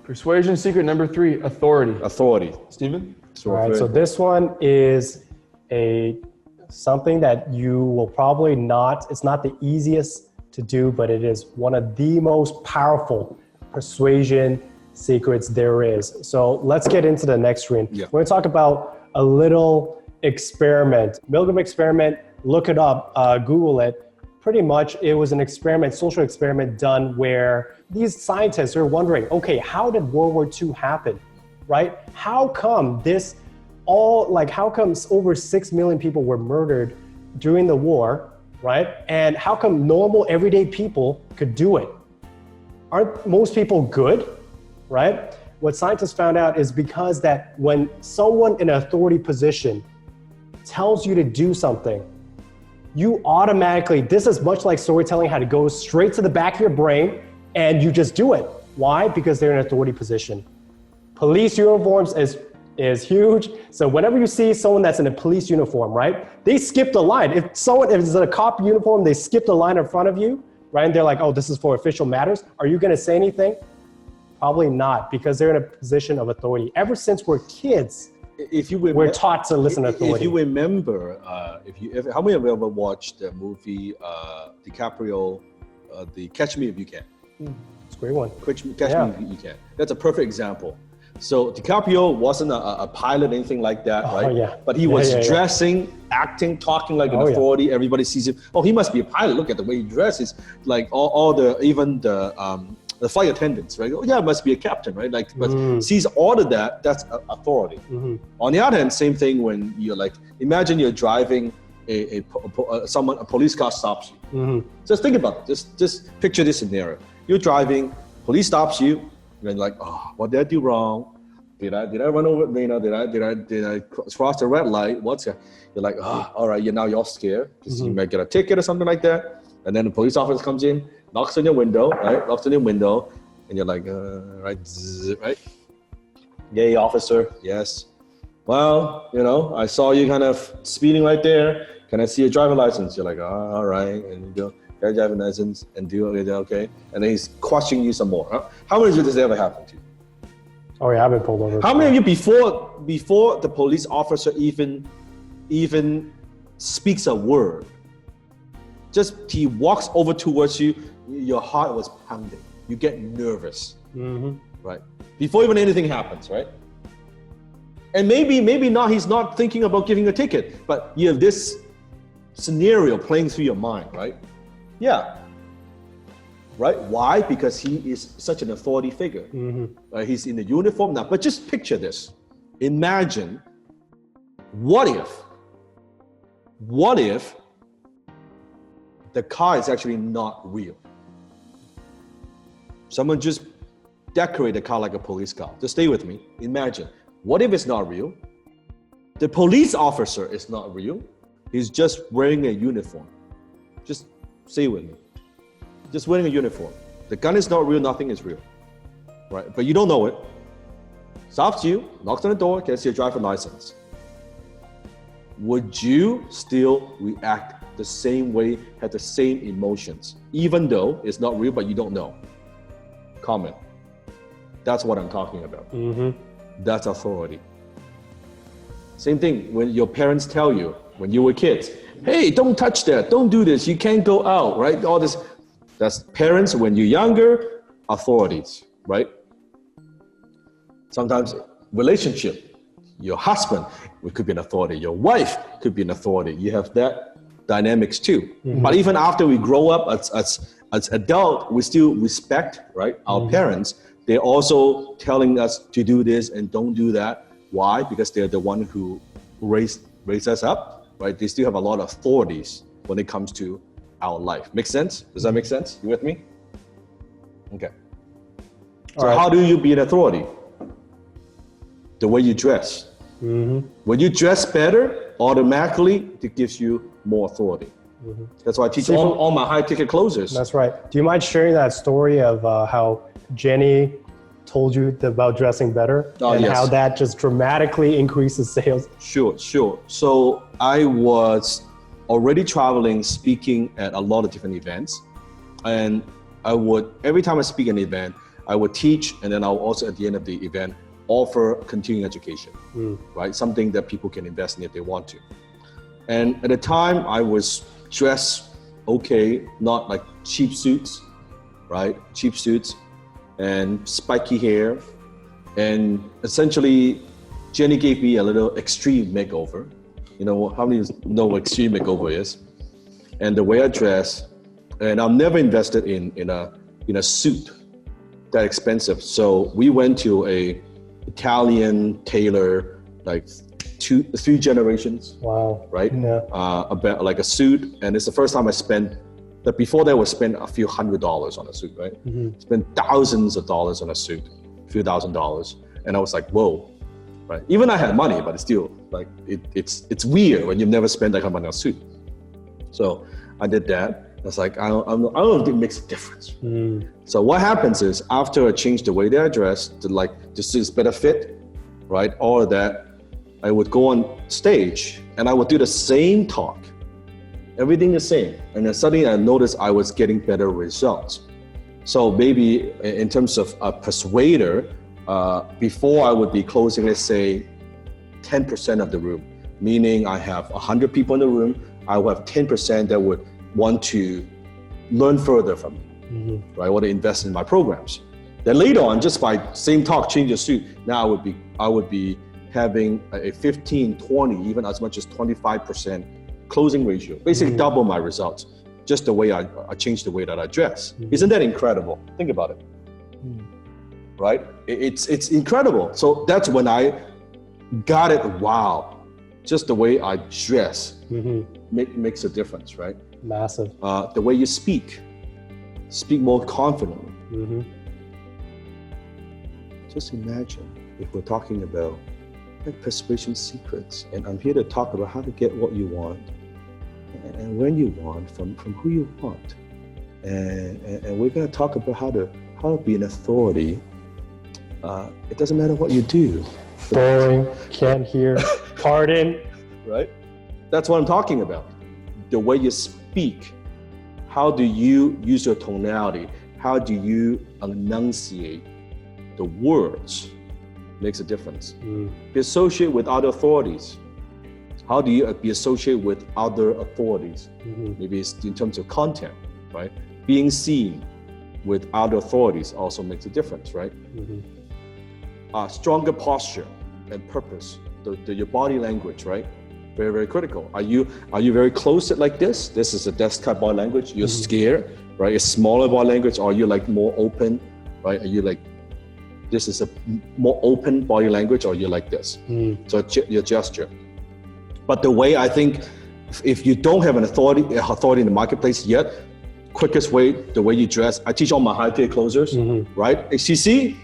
Persuasion secret number 3, authority. Authority. Stephen? All right, so this one is something that you will probably it's not the easiest to do, but it is one of the most powerful persuasion secrets there is. So let's get into the next screen. Yeah. We're gonna talk about a little experiment. Milgram experiment, look it up, Google it. Pretty much it was an experiment, social experiment done where these scientists are wondering, okay, how did World War II happen, right? How come how come over 6 million people were murdered during the war, right? And how come normal everyday people could do it? Aren't most people good, right? What scientists found out is because that when someone in an authority position tells you to do something, you automatically, this is much like storytelling, how to go straight to the back of your brain and you just do it. Why? Because they're in an authority position. Police uniforms is huge. So whenever you see someone that's in a police uniform, right? They skipped a line. If it's in a cop uniform, they skipped a line in front of you, right? And they're like, oh, this is for official matters. Are you gonna say anything? Probably not, because they're in a position of authority. Ever since we're kids, we're taught to listen to authority. If you remember, how many of you ever watched the movie DiCaprio, the Catch Me If You Can? It's a great one. Catch Me If You Can. That's a perfect example. So DiCaprio wasn't a pilot, anything like that, right? Yeah. But he was dressing, acting, talking like an authority. Yeah. Everybody sees him. Oh, he must be a pilot. Look at the way he dresses. Like even the flight attendants, right? Oh, yeah, it must be a captain, right? Like, but sees all of that. That's authority. Mm-hmm. On the other hand, same thing when you're like, imagine you're driving a police car stops you. Mm-hmm. Just think about it. Just picture this scenario. You're driving, police stops you, and you're like, oh, what did I do wrong? Did I run over? Did I cross the red light? You're like, oh, all right. Now you're scared because you might get a ticket or something like that. And then the police officer comes in, knocks on your window, right? Knocks on your window, and you're like, right, right? Yay, officer, yes. Well, I saw you kind of speeding right there. Can I see your driver's license? You're like, oh, all right, and you go, get a driver's license, and do it, okay. And then he's questioning you some more. Huh? How many of you does that ever happen to you? Oh yeah, I've been pulled over. How many of you before the police officer even speaks a word, just he walks over towards you, your heart was pounding. You get nervous, right? Before even anything happens, right? And maybe not. He's not thinking about giving a ticket, but you have this scenario playing through your mind, right? Yeah. Right? Why? Because he is such an authority figure. Right? He's in the uniform now. But just picture this. Imagine, what if the car is actually not real? Someone just decorated the car like a police car. Just stay with me. Imagine, what if it's not real? The police officer is not real. He's just wearing a uniform. Just stay with me. Just wearing a uniform. The gun is not real, nothing is real. Right? But you don't know it. Stops you, knocks on the door, gets your driver's license. Would you still react the same way, have the same emotions, even though it's not real, but you don't know? Comment. That's what I'm talking about. That's authority. Same thing when your parents tell you, when you were kids, hey, don't touch that, don't do this, you can't go out, right? All this, that's parents when you're younger, authorities, right? Sometimes relationship, your husband could be an authority, your wife could be an authority. You have that dynamics too. But even after we grow up as adult, we still respect, right, our parents. They're also telling us to do this and don't do that. Why? Because they're the one who raised us up, right? They still have a lot of authorities when it comes to our life. Make sense? Does that make sense? You with me? Okay. So how do you be an authority? The way you dress. When you dress better, automatically it gives you more authority. That's why I teach all my high ticket closers. That's right. Do you mind sharing that story of how Jenny told you about dressing better and how that just dramatically increases sales? Sure. So I was already traveling, speaking at a lot of different events. And every time I speak at an event, I would teach, and then I'll also at the end of the event offer continuing education, right? Something that people can invest in if they want to. And at the time, I was dressed okay, not like cheap suits, right? Cheap suits and spiky hair. And essentially, Jenny gave me a little extreme makeover. You know, how many know what extreme makeover is? And the way I dress, and I've never invested in a suit that expensive. So we went to a Italian tailor, like 3 generations. Wow. Right? Yeah. About like a suit, and it's the first time I spent. That before that was spent a few $100s on a suit, right? Spent thousands of dollars on a suit, a few $1,000s, and I was like, whoa, right? Even I had money, but it's still like it's weird when you've never spent that kind of money on a suit. So I did that. I was like, I don't know if it makes a difference. So what happens is after I changed the way that I dress to like the suits better fit, right? All of that, I would go on stage and I would do the same talk, everything the same. And then suddenly I noticed I was getting better results. So maybe in terms of a persuader, before I would be closing, let's say 10% of the room, meaning I have 100 people in the room, I will have 10% that would want to learn further from me, right? I want to invest in my programs. Then later on, just by same talk, change the suit, now I would be having a 15, 20, even as much as 25% closing ratio, basically double my results, just the way I changed the way that I dress. Isn't that incredible? Think about it, right? It's incredible. So that's when I got it, wow, just the way I dress makes a difference, right? Massive. The way you speak more confidently. Just imagine if we're talking about like persuasion secrets, and I'm here to talk about how to get what you want and when you want from who you want, and we're going to talk about how to be an authority. It doesn't matter what you do. Boring, can't hear, pardon. Right? That's what I'm talking about. The way you speak, how do you use your tonality? How do you enunciate the words? Makes a difference. Be associated with other authorities. How do you be associated with other authorities? Maybe it's in terms of content, right? Being seen with other authorities also makes a difference, right? Stronger posture and purpose, your body language, right? Very, very critical. Are you very close like this? This is a desk type body language. You're scared, right? A smaller body language. Or are you like more open, right? Are you like, this is a more open body language, or you're like this? So your gesture. But the way I think, if you don't have an authority in the marketplace yet, quickest way, the way you dress. I teach all my high-tier closers, right? HTC,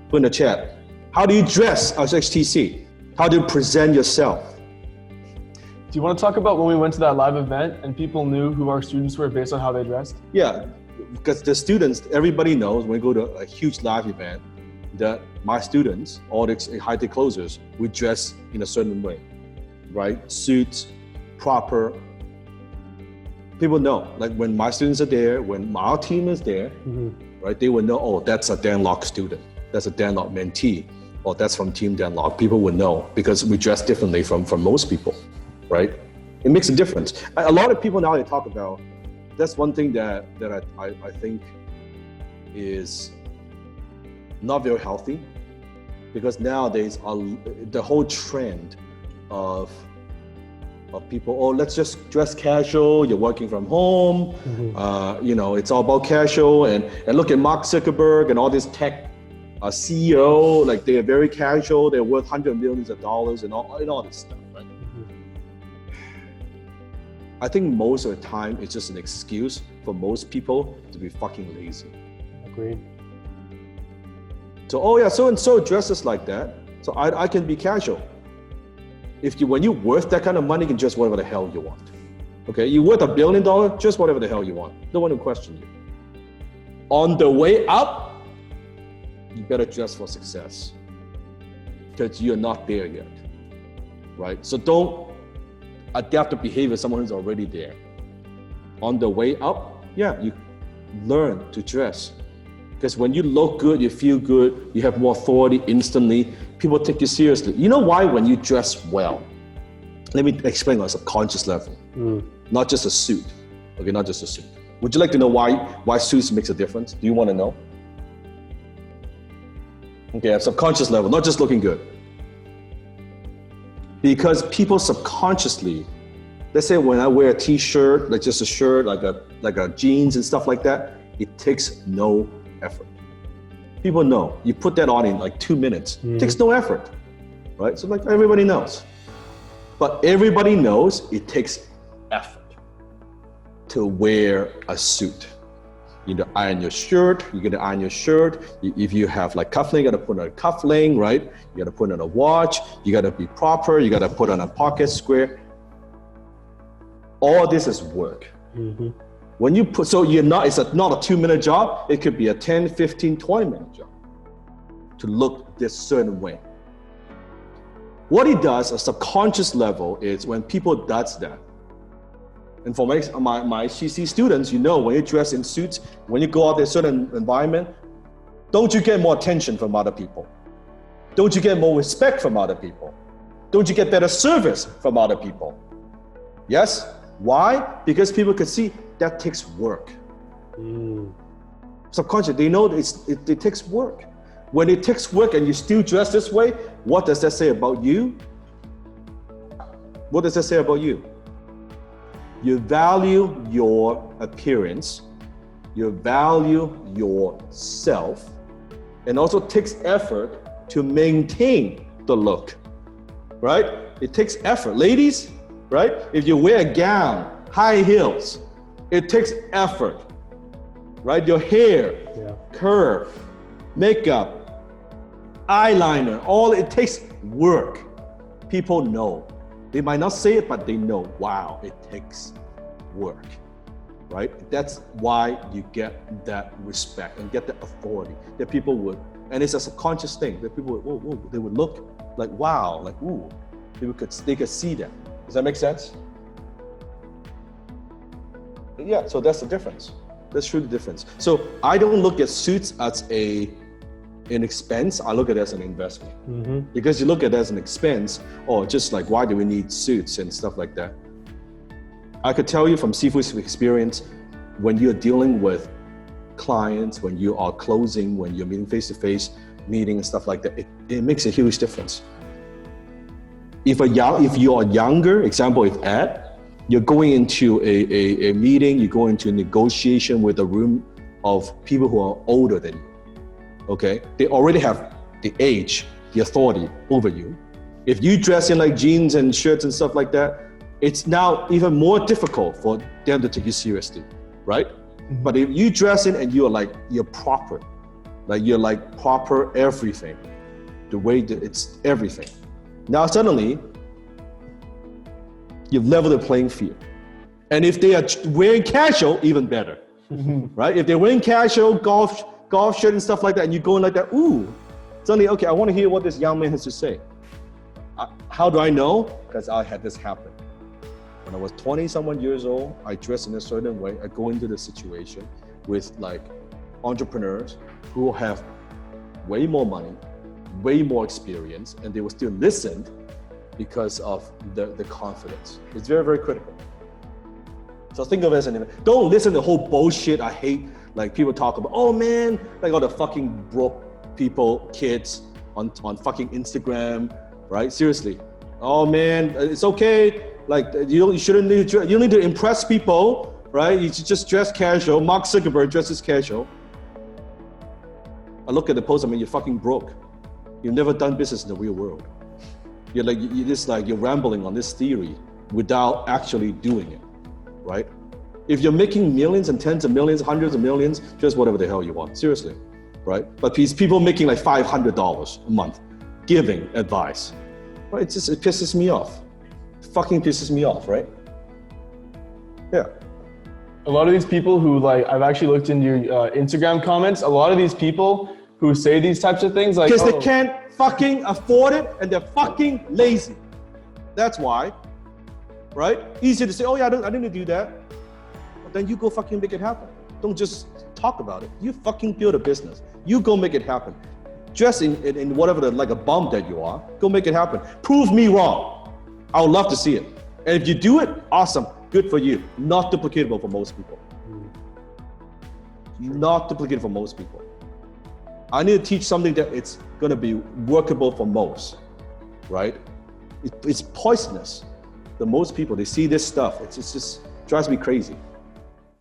put in the chat. How do you dress as HTC? How do you present yourself? Do you want to talk about when we went to that live event and people knew who our students were based on how they dressed? Yeah, because the students, everybody knows when we go to a huge live event that my students, all the high-tier closers, we dress in a certain way, right? Suits, proper. People know, like when my students are there, when our team is there, right? They will know, oh, that's a Dan Lok student. That's a Dan Lok mentee, or that's from Team Dan Lok. People would know because we dress differently from most people, right? It makes a difference. A lot of people now they talk about, that's one thing that I think is not very healthy, because nowadays the whole trend of people, oh, let's just dress casual, you're working from home, it's all about casual, and look at Mark Zuckerberg and all this tech CEO, like they are very casual, they're worth hundreds of millions of dollars and all this stuff, right? I think most of the time it's just an excuse for most people to be fucking lazy. Agreed. So, oh yeah, so-and-so dresses like that, so I can be casual. When you're worth that kind of money, you can dress whatever the hell you want. Okay, you're worth $1 billion, just whatever the hell you want. No one will question you. On the way up, you better dress for success, because you're not there yet, right? So don't adapt the behavior of someone who's already there. On the way up, yeah, you learn to dress Because when you look good, you feel good, you have more authority instantly, people take you seriously. You know why? When you dress well, let me explain on a subconscious level, not just a suit. Okay, not just a suit. Would you like to know why suits makes a difference? Do you want to know? Okay, at subconscious level, not just looking good. Because people subconsciously, let's say when I wear a t-shirt, like just a shirt, like a jeans and stuff like that, it takes no effort. People know, you put that on in like 2 minutes, it takes no effort, right? So like everybody knows. But everybody knows it takes effort to wear a suit. You need to iron your shirt, you gotta iron your shirt. If you have like cufflink, you gotta put on a cufflink, right? You gotta put on a watch, you gotta be proper, you gotta put on a pocket square. All this is work. When you put, so you're not, it's not a 2-minute job, it could be a 10, 15, 20-minute job to look this certain way. What it does, a subconscious level, is when people does that, and for my CC students, you know, when you dress in suits, when you go out to a certain environment, don't you get more attention from other people? Don't you get more respect from other people? Don't you get better service from other people? Yes? Why? Because people can see that takes work. Subconscious, they know it takes work. When it takes work and you still dress this way, what does that say about you? What does that say about you? You value your appearance, you value yourself, and also takes effort to maintain the look, right? It takes effort. Ladies, right? If you wear a gown, high heels, it takes effort, right? Your hair, curve, makeup, eyeliner, all it takes work. People know. They might not say it, but they know, wow, it takes work, right? That's why you get that respect and get that authority that people would, and it's a subconscious thing that people would, they would look like, wow, like, ooh, they could see that. Does that make sense? Yeah, so that's the difference. That's truly the difference. So I don't look at suits as an expense, I look at it as an investment. Because you look at it as an expense, or just like, why do we need suits and stuff like that? I could tell you from Sifu's experience, when you're dealing with clients, when you are closing, when you're meeting face-to-face meeting and stuff like that, it makes a huge difference. If you are younger, example, if Ed, you're going into a meeting, you go into a negotiation with a room of people who are older than you. Okay, they already have the age, the authority over you. If you dress in like jeans and shirts and stuff like that, it's now even more difficult for them to take you seriously, right? But if you dress in and you're proper, like you're like proper everything, the way that it's everything. Now suddenly, you've leveled the playing field. And if they are wearing casual, even better, right? If they're wearing casual, golf shirt and stuff like that, and you go in like that, ooh, suddenly, okay, I want to hear what this young man has to say. How do I know? Because I had this happen. When I was 20-someone years old, I dressed in a certain way. I go into the situation with like entrepreneurs who have way more money, way more experience, and they will still listen because of the confidence. It's very, very critical. So think of it as don't listen to the whole bullshit I hate. Like people talk about, oh man, like all the fucking broke people, kids on fucking Instagram, right? Seriously. Oh man, it's okay. Like you don't need to impress people, right? You should just dress casual. Mark Zuckerberg dresses casual. I look at the post, I mean, you're fucking broke. You've never done business in the real world. You're rambling on this theory without actually doing it, right? If you're making millions and tens of millions, hundreds of millions, just whatever the hell you want, seriously, right? But these people making like $500 a month, giving advice, right? It pisses me off. It fucking pisses me off, right? Yeah. A lot of these people who I've actually looked into your Instagram comments, a lot of these people who say these types of things like, because they can't fucking afford it and they're fucking lazy. That's why, right? Easy to say, oh yeah, I didn't do that. Then you go fucking make it happen. Don't just talk about it. You fucking build a business. You go make it happen. Dress in whatever, like a bum that you are, go make it happen. Prove me wrong. I would love to see it. And if you do it, awesome, good for you. Not duplicatable for most people. Not duplicatable for most people. I need to teach something that it's gonna be workable for most, right? It's poisonous. The most people, they see this stuff, it just drives me crazy.